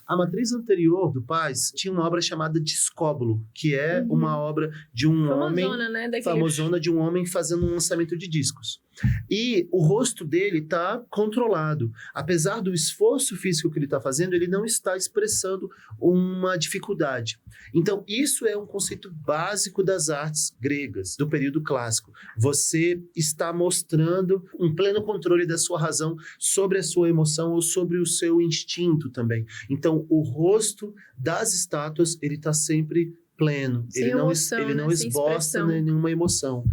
A matriz anterior do Paz tinha uma obra chamada Discóbulo, que é uma obra de um famosona, homem... né? Famosona de um homem fazendo um lançamento de discos. E o rosto dele está controlado. Apesar do esforço físico que ele está fazendo, ele não está expressando uma dificuldade. Então, isso é um conceito básico das artes gregas, do período clássico. Você está mostrando um pleno controle da sua razão sobre a sua emoção ou sobre o seu instinto também. Então, o rosto das estátuas, ele está sempre pleno. Ele não esboça nenhuma emoção.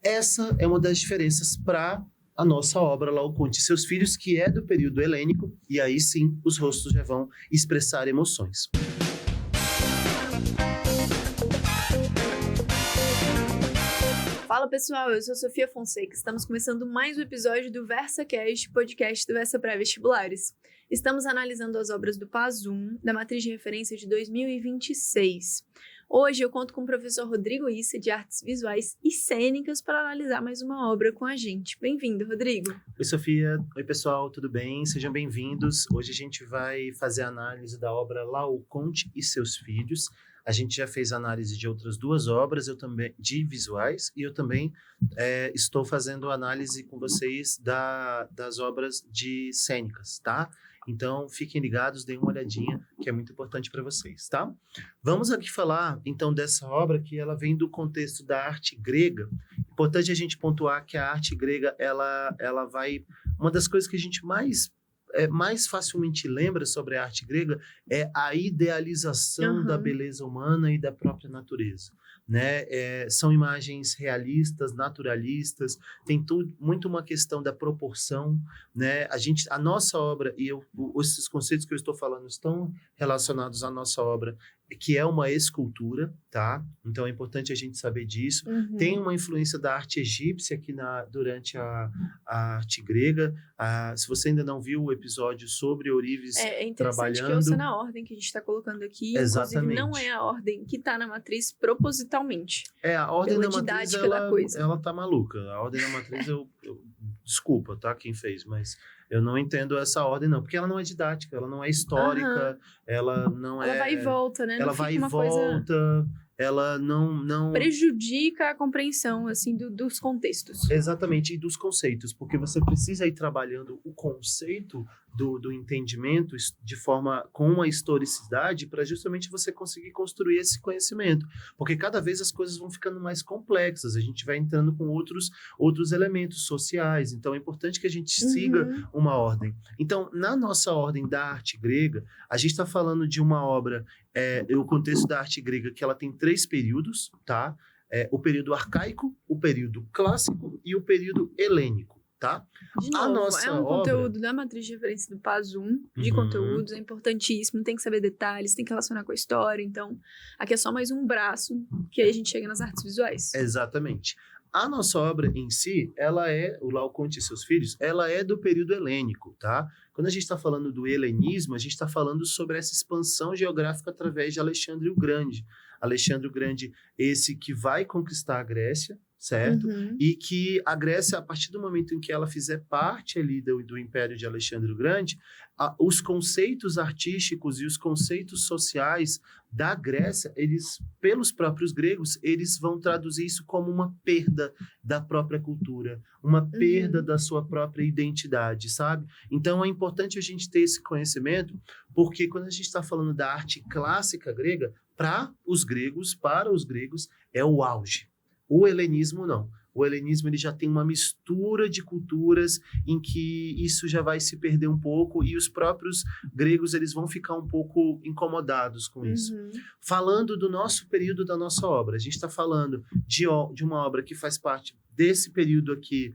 Essa é uma das diferenças para a nossa obra Laoconte e seus filhos, que é do período helênico, e aí sim os rostos já vão expressar emoções. Fala pessoal, eu sou Sofia Fonseca, estamos começando mais um episódio do VersaCast, podcast do Versa Pré-Vestibulares. Estamos analisando as obras do Paz I, da matriz de referência de 2026. Hoje eu conto com o professor Rodrigo Issa, de Artes Visuais e Cênicas, para analisar mais uma obra com a gente. Bem-vindo, Rodrigo. Oi, Sofia. Oi, pessoal, tudo bem? Sejam bem-vindos. Hoje a gente vai fazer a análise da obra Laoconte e seus filhos. A gente já fez análise de outras duas obras, eu também de visuais, e eu também estou fazendo análise com vocês das obras de cênicas, tá? Então, fiquem ligados, deem uma olhadinha, que é muito importante para vocês, tá? Vamos aqui falar, então, dessa obra que ela vem do contexto da arte grega. Importante a gente pontuar que a arte grega, ela vai... Uma das coisas que a gente mais facilmente lembra sobre a arte grega é a idealização da beleza humana e da própria natureza, né? São imagens realistas, naturalistas, tem muito uma questão da proporção, né? A nossa obra, e esses conceitos que eu estou falando estão relacionados à nossa obra, que é uma escultura, tá? Então é importante a gente saber disso. Tem uma influência da arte egípcia aqui durante a arte grega. Se você ainda não viu o episódio sobre Ourives trabalhando... É interessante que ouça na ordem que a gente está colocando aqui. Exatamente. Inclusive, não é a ordem que está na matriz propositalmente. A ordem da matriz, ela tá maluca. A ordem da matriz, desculpa, tá? Quem fez, mas... Eu não entendo essa ordem, não, porque ela não é didática, ela não é histórica, ela não Ela vai e volta, né? Ela vai e volta, ela não... Prejudica a compreensão, assim, dos contextos. Exatamente, e dos conceitos, porque você precisa ir trabalhando o conceito do entendimento de forma com a historicidade para justamente você conseguir construir esse conhecimento, porque cada vez as coisas vão ficando mais complexas, a gente vai entrando com outros elementos sociais, então é importante que a gente siga uma ordem. Então, na nossa ordem da arte grega, a gente está falando de uma obra, o contexto da arte grega, que ela tem 3 períodos, tá? O período arcaico, o período clássico e o período helênico. Tá? De novo, conteúdo da matriz de referência do Paz I, de conteúdos, é importantíssimo, tem que saber detalhes, tem que relacionar com a história, então aqui é só mais um braço que aí a gente chega nas artes visuais. Exatamente. A nossa obra em si, o Laoconte e seus filhos, ela é do período helênico, tá? Quando a gente está falando do helenismo, a gente está falando sobre essa expansão geográfica através de Alexandre o Grande. Alexandre o Grande, esse que vai conquistar a Grécia, certo? E que a Grécia, a partir do momento em que ela fizer parte ali do Império de Alexandre o Grande, os conceitos artísticos e os conceitos sociais da Grécia, pelos próprios gregos, eles vão traduzir isso como uma perda da própria cultura, uma perda da sua própria identidade, sabe? Então é importante a gente ter esse conhecimento, porque quando a gente está falando da arte clássica grega, para os gregos, é o auge. O helenismo não. O helenismo ele já tem uma mistura de culturas em que isso já vai se perder um pouco e os próprios gregos eles vão ficar um pouco incomodados com isso. Falando do nosso período da nossa obra, a gente está falando de uma obra que faz parte desse período aqui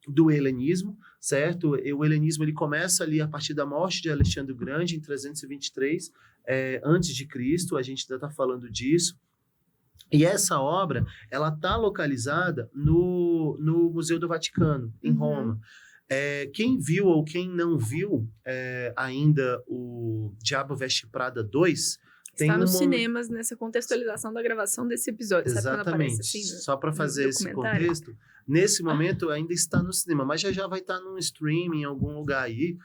do helenismo, certo? O helenismo ele começa ali a partir da morte de Alexandre o Grande em 323 antes de Cristo, a gente ainda está falando disso. E essa obra, ela está localizada no Museu do Vaticano, em Roma. Quem viu ou quem não viu ainda o Diabo Veste Prada 2... Está nos cinemas nessa contextualização da gravação desse episódio. Exatamente. Assim, só para fazer esse contexto, nesse momento ainda está no cinema, mas já vai estar num streaming em algum lugar aí.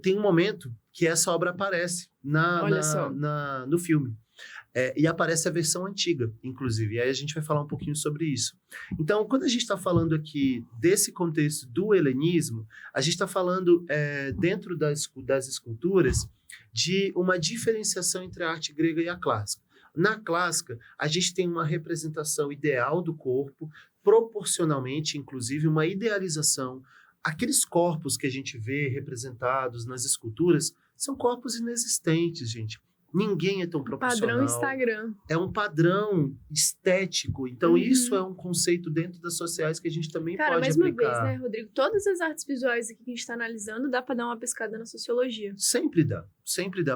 tem um momento que essa obra aparece Olha só. no filme. E aparece a versão antiga, inclusive. E aí a gente vai falar um pouquinho sobre isso. Então, quando a gente está falando aqui desse contexto do helenismo, a gente está falando, dentro das esculturas, de uma diferenciação entre a arte grega e a clássica. Na clássica, a gente tem uma representação ideal do corpo, proporcionalmente, inclusive, uma idealização. Aqueles corpos que a gente vê representados nas esculturas são corpos inexistentes, gente. Ninguém é tão proporcional. Padrão Instagram. É um padrão estético. Então, isso é um conceito dentro das sociais que a gente também pode mais aplicar. uma vez, né, Rodrigo? Todas as artes visuais aqui que a gente está analisando, dá para dar uma pescada na sociologia. Sempre dá,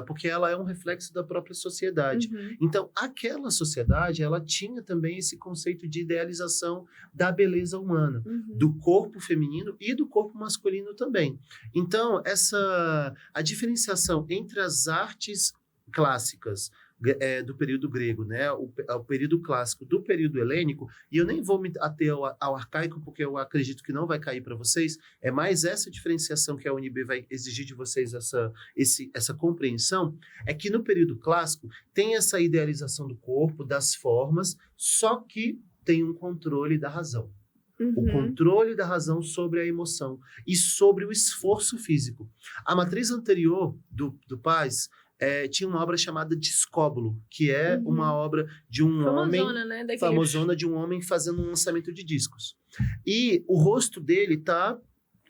porque ela é um reflexo da própria sociedade. Então, aquela sociedade, ela tinha também esse conceito de idealização da beleza humana, do corpo feminino e do corpo masculino também. Então, a diferenciação entre as artes clássicas do período grego, né? O período clássico do período helênico, e eu nem vou me ater ao arcaico, porque eu acredito que não vai cair para vocês, é mais essa diferenciação que a UNB vai exigir de vocês, essa compreensão, é que no período clássico tem essa idealização do corpo, das formas, só que tem um controle da razão. O controle da razão sobre a emoção e sobre o esforço físico. A matriz anterior do Paz tinha uma obra chamada Discóbulo, que é uma obra de um famosona, homem... né? Famosona, de um homem fazendo um lançamento de discos. E o rosto dele está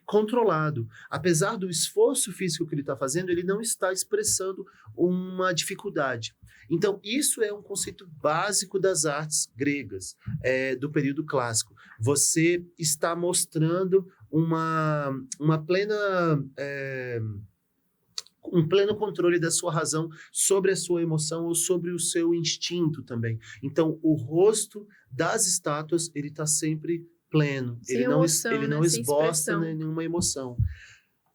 controlado. Apesar do esforço físico que ele está fazendo, ele não está expressando uma dificuldade. Então, isso é um conceito básico das artes gregas, do período clássico. Você está mostrando uma plena... um pleno controle da sua razão sobre a sua emoção ou sobre o seu instinto também. Então, o rosto das estátuas, ele está sempre pleno. Sem ele emoção, ele não né? esboça nenhuma emoção.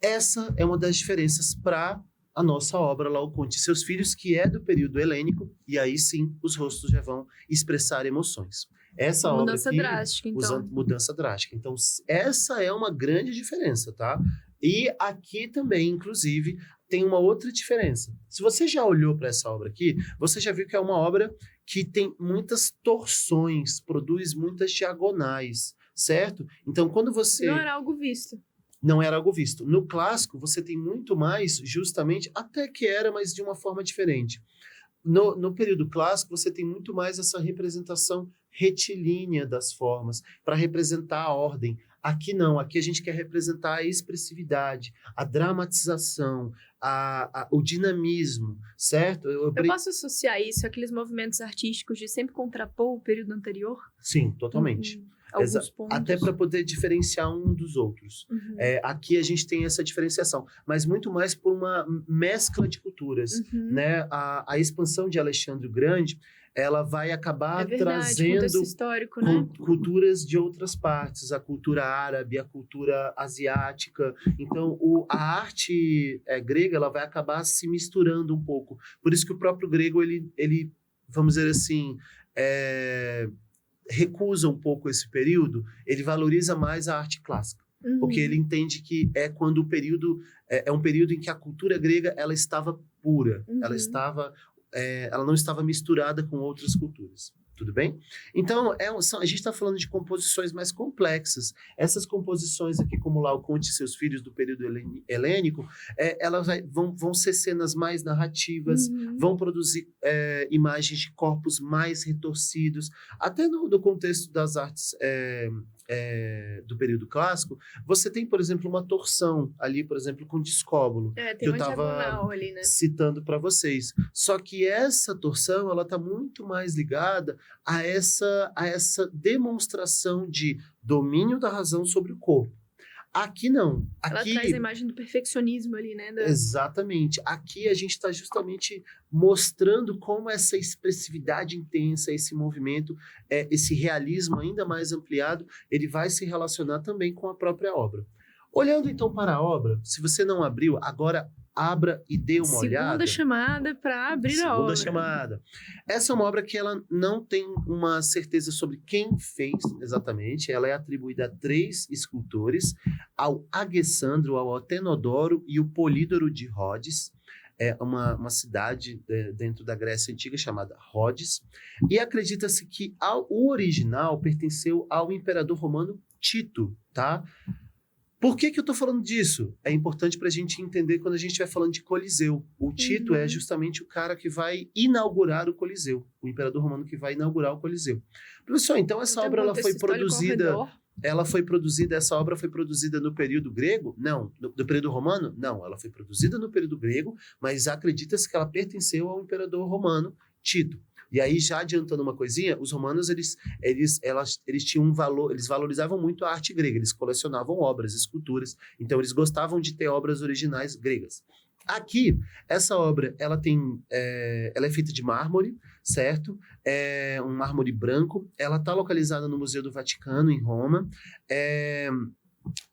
Essa é uma das diferenças para a nossa obra Laocoonte e seus filhos, que é do período helênico, e aí sim os rostos já vão expressar emoções. Essa mudança obra aqui, drástica, então. Mudança drástica. Então, essa é uma grande diferença, tá? E aqui também, inclusive, tem uma outra diferença. Se você já olhou para essa obra aqui, você já viu que é uma obra que tem muitas torções, produz muitas diagonais, certo? Então, quando você... Não era algo visto. Não era algo visto. No clássico, você tem muito mais, justamente, até que era, mas de uma forma diferente. No período clássico, você tem muito mais essa representação retilínea das formas, para representar a ordem. Aqui não, aqui a gente quer representar a expressividade, a dramatização, o dinamismo, certo? Eu posso associar isso àqueles movimentos artísticos de sempre contrapor o período anterior? Sim, totalmente. Alguns pontos. Até para poder diferenciar um dos outros. Aqui a gente tem essa diferenciação, mas muito mais por uma mescla de culturas. Né? A expansão de Alexandre o Grande, ela vai acabar trazendo histórico, né? culturas de outras partes, a cultura árabe, a cultura asiática. Então, a arte grega, ela vai acabar se misturando um pouco. Por isso que o próprio grego, ele vamos dizer assim, recusa um pouco esse período, ele valoriza mais a arte clássica. Porque ele entende que é quando o período... É um período em que a cultura grega, ela estava pura. Ela não estava misturada com outras culturas. Tudo bem? Então, a gente está falando de composições mais complexas. Essas composições aqui, como Laocoonte e seus filhos do período helênico, elas vão ser cenas mais narrativas, vão produzir imagens de corpos mais retorcidos. Até no contexto das artes do período clássico, você tem, por exemplo, uma torção ali, por exemplo, com Discóbulo, tem que eu uma diagonal estava ali, né? citando para vocês. Só que essa torção, ela está muito mais ligada a essa demonstração de domínio da razão sobre o corpo. Aqui não. Ela traz a imagem do perfeccionismo ali, né? Exatamente. Aqui a gente está justamente mostrando como essa expressividade intensa, esse movimento, esse realismo ainda mais ampliado, ele vai se relacionar também com a própria obra. Olhando então para a obra, se você não abriu, agora abra e dê uma olhada. Segunda chamada para abrir a obra. Segunda chamada. Essa é uma obra que ela não tem uma certeza sobre quem fez exatamente. Ela é atribuída a 3 escultores, ao Agessandro, ao Atenodoro e o Polídoro de Rhodes. É uma cidade dentro da Grécia Antiga chamada Rhodes. E acredita-se que o original pertenceu ao imperador romano Tito, tá? Por que eu estou falando disso? É importante para a gente entender quando a gente vai falando de Coliseu. O Tito é justamente o cara que vai inaugurar o Coliseu, o imperador romano que vai inaugurar o Coliseu. Professor, então essa obra ela foi produzida... Essa obra foi produzida no período grego? Não. No período romano? Não. Ela foi produzida no período grego, mas acredita-se que ela pertenceu ao imperador romano Tito. E aí, já adiantando uma coisinha, os romanos, eles tinham um valor, eles valorizavam muito a arte grega, eles colecionavam obras, esculturas, então eles gostavam de ter obras originais gregas. Aqui, essa obra, ela é feita de mármore, certo? É um mármore branco, ela está localizada no Museu do Vaticano, em Roma.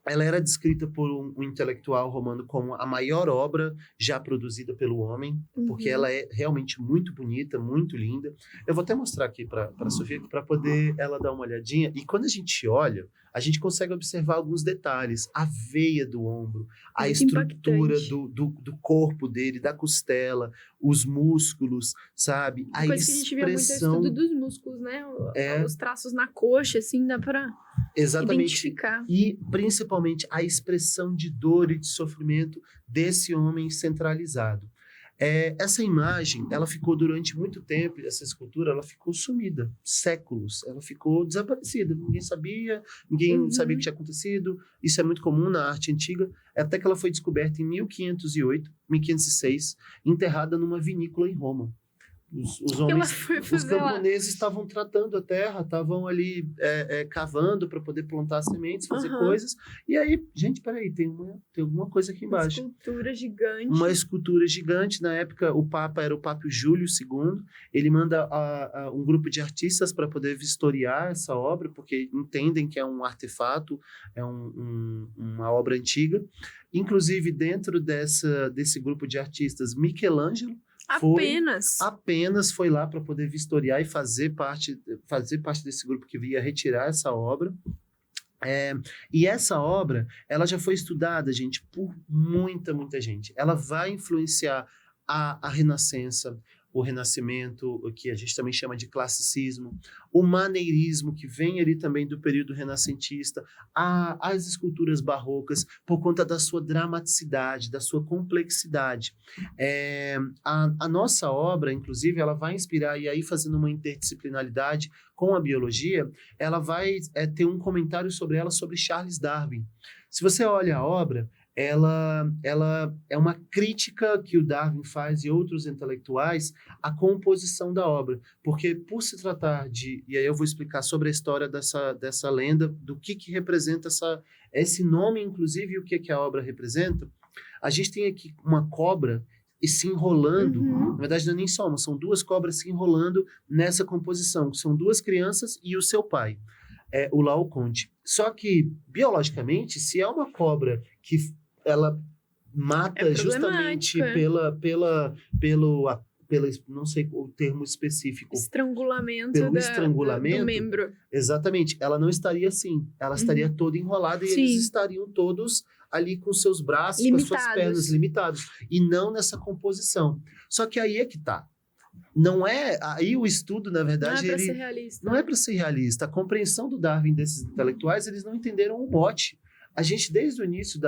Ela era descrita por um intelectual romano como a maior obra já produzida pelo homem, porque ela é realmente muito bonita, muito linda. Eu vou até mostrar aqui para a Sofia, para poder ela dar uma olhadinha. E quando a gente olha, a gente consegue observar alguns detalhes. A veia do ombro, a muito estrutura do corpo dele, da costela, os músculos, sabe? A coisa que a gente vê muito é o estudo dos músculos, né? Os traços na coxa, assim, dá para identificar. E principalmente a expressão de dor e de sofrimento desse homem centralizado. Essa imagem, ela ficou durante muito tempo, essa escultura, ela ficou sumida, séculos, ela ficou desaparecida, ninguém sabia o que tinha acontecido, isso é muito comum na arte antiga, até que ela foi descoberta em 1508, 1506, enterrada numa vinícola em Roma. Os homens, os camponeses estavam tratando a terra, estavam ali cavando para poder plantar sementes, fazer coisas. E aí, gente, peraí, tem alguma coisa aqui embaixo. Uma escultura gigante. Na época, o Papa era o Papa Júlio II. Ele manda um grupo de artistas para poder vistoriar essa obra, porque entendem que é um artefato, é uma obra antiga. Inclusive, dentro desse grupo de artistas, Michelangelo apenas foi lá para poder vistoriar e fazer parte desse grupo que ia retirar essa obra. E essa obra, ela já foi estudada, gente, por muita gente. Ela vai influenciar a Renascença, o Renascimento, que a gente também chama de classicismo, o maneirismo, que vem ali também do período renascentista, as esculturas barrocas, por conta da sua dramaticidade, da sua complexidade. A nossa obra, inclusive, ela vai inspirar, e aí fazendo uma interdisciplinaridade com a biologia, ela vai ter um comentário sobre ela, sobre Charles Darwin. Se você olha a obra, ela é uma crítica que o Darwin faz e outros intelectuais à composição da obra, porque por se tratar e aí eu vou explicar sobre a história dessa lenda, do que representa esse nome, inclusive, e o que a obra representa. A gente tem aqui uma cobra se enrolando, na verdade não é nem só uma, são 2 cobras se enrolando nessa composição, são 2 crianças e o seu pai, o Laocoonte. Só que, biologicamente, se é uma cobra que ela mata justamente pelo não sei o termo específico. Estrangulamento do membro. Exatamente. Ela não estaria assim. Ela estaria toda enrolada e eles estariam todos ali com seus braços, limitados, com as suas pernas limitados. E não nessa composição. Só que aí é que tá. Não é... Aí o estudo, na verdade... Não é para ser realista. Não é para ser realista. A compreensão do Darwin desses intelectuais, eles não entenderam o mote. A gente, desde o início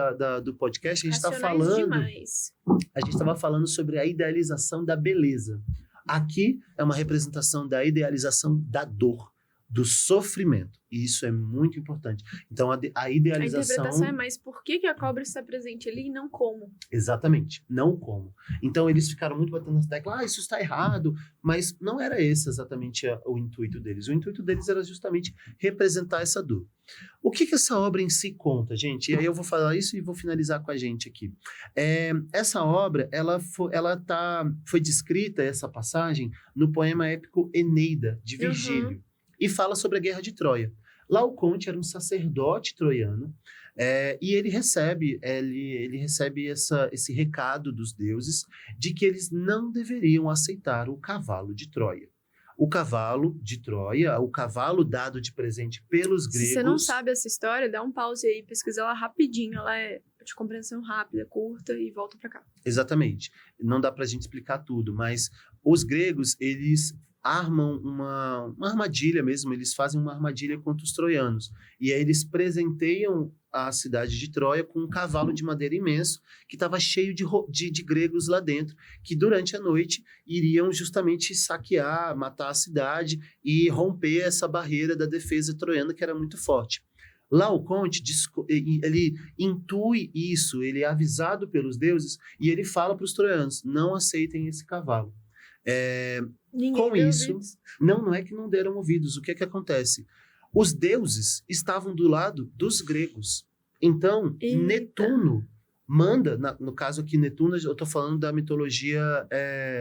do podcast, a gente está falando... A gente estava falando sobre a idealização da beleza. Aqui é uma representação da idealização da dor, do sofrimento. E isso é muito importante. Então, a idealização... A interpretação é mais por que a cobra está presente ali e não como. Exatamente, não como. Então, eles ficaram muito batendo na tecla, isso está errado, mas não era esse exatamente o intuito deles. O intuito deles era justamente representar essa dor. O que essa obra em si conta, gente? E aí eu vou falar isso e vou finalizar com a gente aqui. Essa obra, foi descrita, essa passagem, no poema épico Eneida, de Virgílio, e fala sobre a Guerra de Troia. Laocoonte era um sacerdote troiano, E ele recebe esse recado dos deuses de que eles não deveriam aceitar o cavalo de Troia. O cavalo de Troia, o cavalo dado de presente pelos gregos... Se você não sabe essa história, dá um pause aí, pesquisa ela rapidinho, ela é de compreensão rápida, curta e volta pra cá. Exatamente. Não dá pra gente explicar tudo, mas os gregos, eles armam uma armadilha mesmo, eles fazem uma armadilha contra os troianos. E aí eles presenteiam a cidade de Troia com um cavalo de madeira imenso que estava cheio de gregos lá dentro, que durante a noite iriam justamente saquear, matar a cidade e romper essa barreira da defesa troiana que era muito forte. Laoconte, ele intui isso, ele é avisado pelos deuses e ele fala para os troianos, não aceitem esse cavalo. Com isso, não é que não deram ouvidos. O que é que acontece? Os deuses estavam do lado dos gregos. Então, Eita. Netuno manda, no caso aqui, Netuno, eu estou falando da mitologia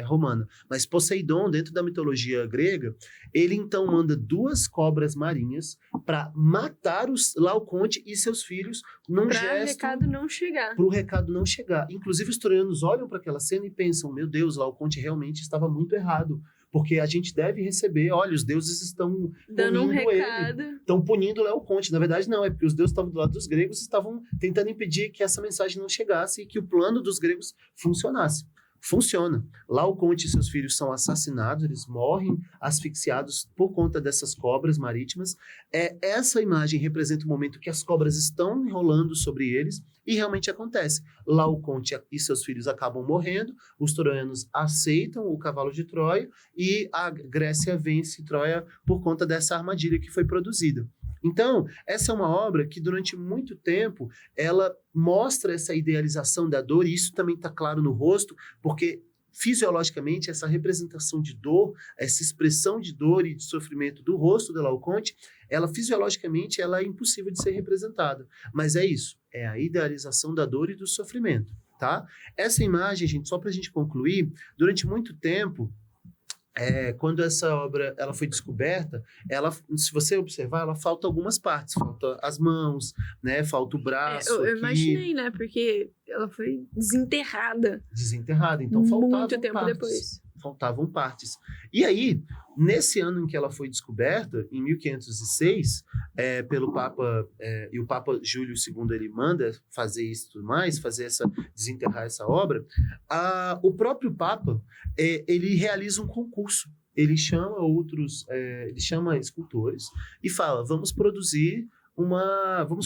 romana, mas Poseidon, dentro da mitologia grega, ele então manda 2 cobras marinhas para matar os Laoconte e seus filhos num gesto... Para o recado não chegar. Para o recado não chegar. Inclusive, os troianos olham para aquela cena e pensam, meu Deus, Laoconte realmente estava muito errado, porque a gente deve receber, olha, os deuses estão dando um punindo recado. Estão punindo o Laoconte. Na verdade, não, é porque os deuses estavam do lado dos gregos e estavam tentando impedir que essa mensagem não chegasse e que o plano dos gregos funcionasse. Funciona. Laoconte e seus filhos são assassinados, eles morrem asfixiados por conta dessas cobras marítimas. Essa imagem representa o momento que as cobras estão enrolando sobre eles e realmente acontece. Laoconte e seus filhos acabam morrendo, os troianos aceitam o cavalo de Troia e a Grécia vence Troia por conta dessa armadilha que foi produzida. Então, essa é uma obra que durante muito tempo ela mostra essa idealização da dor, e isso também está claro no rosto, porque fisiologicamente essa representação de dor, essa expressão de dor e de sofrimento do rosto de Laoconte, ela fisiologicamente ela é impossível de ser representada. Mas é isso, é a idealização da dor e do sofrimento, tá? Essa imagem, gente, só para a gente concluir, durante muito tempo, quando essa obra ela foi descoberta, se você observar, ela falta algumas partes, falta as mãos, né? Falta o braço. Eu imaginei, né? Porque ela foi desenterrada. Desenterrada, então faltavam muito tempo partes. depois. Faltavam partes. E aí, nesse ano em que ela foi descoberta, em 1506, pelo Papa, e o Papa Júlio II, ele manda fazer isso e tudo mais, desenterrar essa obra, o próprio Papa, ele realiza um concurso. Ele chama escultores e fala, vamos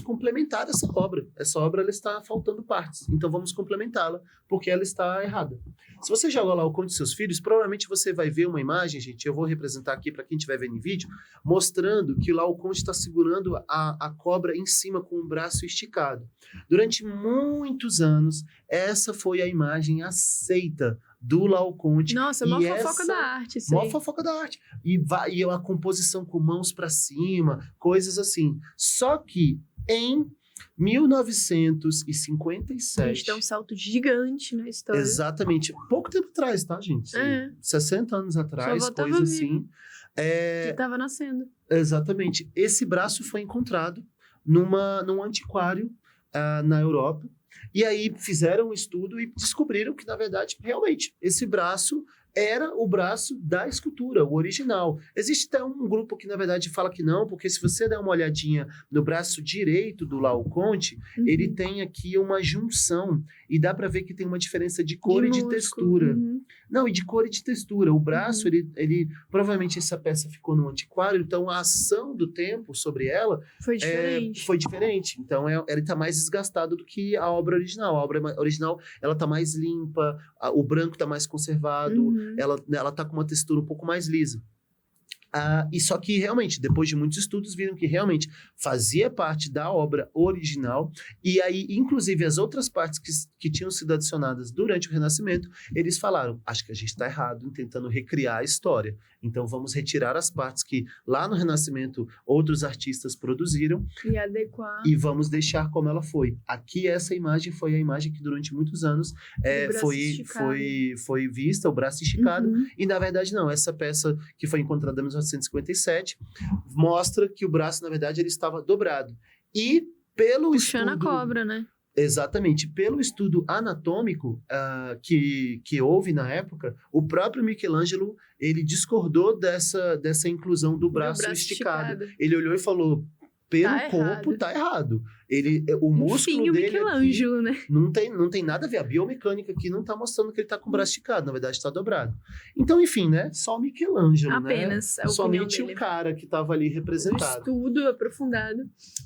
complementar essa obra. Essa obra ela está faltando partes, então vamos complementá-la, porque ela está errada. Se você jogar lá o Conte de Seus Filhos, provavelmente você vai ver uma imagem, gente, eu vou representar aqui para quem estiver vendo em vídeo, mostrando que lá o Conte está segurando a cobra em cima com o braço esticado. Durante muitos anos, essa foi a imagem aceita do Laoconte. Nossa, mó fofoca da arte. Mó fofoca da arte. E a composição com mãos para cima, coisas assim. Só que em 1957... A gente dá um salto gigante na história. Exatamente. Pouco tempo atrás, tá, gente? 60 anos atrás, coisa assim. Que estava nascendo. Exatamente. Esse braço foi encontrado num antiquário na Europa. E aí fizeram um estudo e descobriram que, na verdade, realmente, esse braço era o braço da escultura, o original. Existe até um grupo que, na verdade, fala que não, porque se você der uma olhadinha no braço direito do Laoconte, ele tem aqui uma junção e dá para ver que tem uma diferença de cor e de textura. Não, e de cor e de textura. O braço, ele provavelmente essa peça ficou no antiquário, então a ação do tempo sobre ela foi diferente. Então, ele está mais desgastado do que a obra original. A obra original, ela está mais limpa, o branco está mais conservado, ela tá com uma textura um pouco mais lisa. E só que realmente, depois de muitos estudos, viram que realmente fazia parte da obra original, e aí, inclusive, as outras partes que tinham sido adicionadas durante o Renascimento, eles falaram, acho que a gente está errado em tentando recriar a história, então vamos retirar as partes que lá no Renascimento outros artistas produziram e adequar, e vamos deixar como ela foi. Aqui essa imagem foi a imagem que durante muitos anos foi vista, o braço esticado, e na verdade não, essa peça que foi encontrada em 1957 mostra que o braço, na verdade, ele estava dobrado. E pelo Puxando estudo... a cobra, né? Exatamente. Pelo estudo anatômico que houve na época, o próprio Michelangelo, ele discordou dessa inclusão do braço esticado. Ele olhou e falou, pelo corpo, tá errado. O músculo Enfim, o dele Michelangelo, aqui né? não tem nada a ver. A biomecânica aqui não tá mostrando que ele tá com o braço esticado. Na verdade, tá dobrado. Então, enfim, né? Só o Michelangelo, Apenas né? a opinião Somente dele. o cara que tava ali Um representado. estudo aprofundado.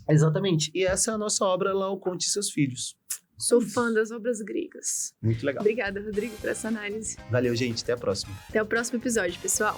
Exatamente. E essa é a nossa obra, Laoconte e seus filhos. Sou fã das obras gregas. Muito legal. Obrigada, Rodrigo, por essa análise. Valeu, gente. Até a próxima. Até o próximo episódio, pessoal.